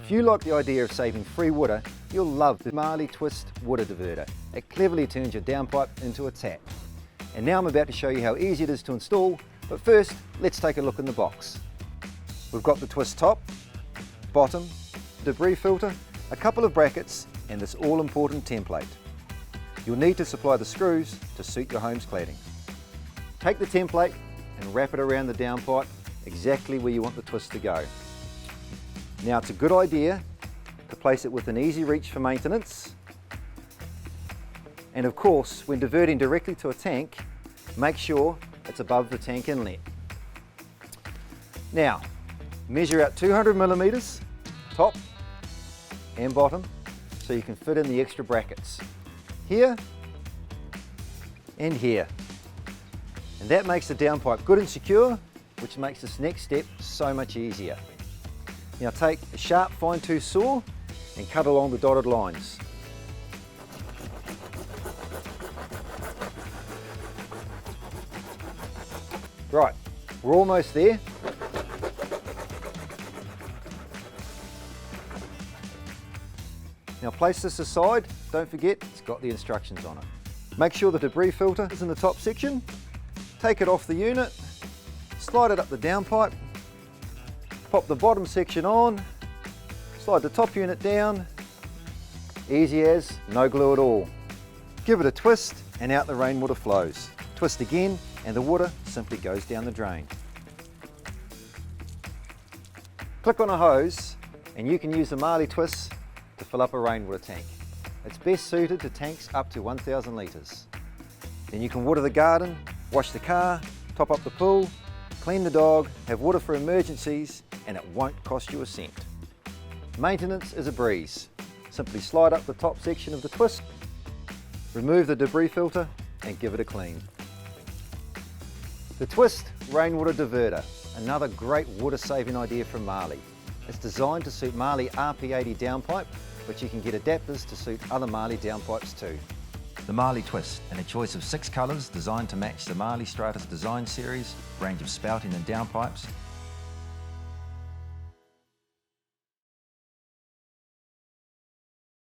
If you like the idea of saving free water, you'll love the Marley Twist water diverter. It cleverly turns your downpipe into a tap. And now I'm about to show you how easy it is to install, but first, let's take a look in the box. We've got the twist top, bottom, debris filter, a couple of brackets, and this all-important template. You'll need to supply the screws to suit your home's cladding. Take the template and wrap it around the downpipe exactly where you want the twist to go. Now it's a good idea to place it within easy reach for maintenance. And of course, when diverting directly to a tank, make sure it's above the tank inlet. Now, measure out 200 millimeters, top and bottom, so you can fit in the extra brackets. Here and here. And that makes the downpipe good and secure, which makes this next step so much easier. Now take a sharp fine-tooth saw and cut along the dotted lines. Right, we're almost there. Now place this aside, don't forget it's got the instructions on it. Make sure the debris filter is in the top section, take it off the unit, slide it up the downpipe, pop the bottom section on, slide the top unit down, easy as, no glue at all. Give it a twist and out the rainwater flows. Twist again and the water simply goes down the drain. Click on a hose and you can use the Marley Twist to fill up a rainwater tank. It's best suited to tanks up to 1,000 litres. Then you can water the garden, wash the car, top up the pool, clean the dog, have water for emergencies, and it won't cost you a cent. Maintenance is a breeze. Simply slide up the top section of the twist, remove the debris filter, and give it a clean. The Twist Rainwater Diverter, another great water saving idea from Marley. It's designed to suit Marley RP80 downpipe, but you can get adapters to suit other Marley downpipes too. The Marley Twist, in a choice of 6 colours designed to match the Marley Stratus design series, range of spouting and downpipes,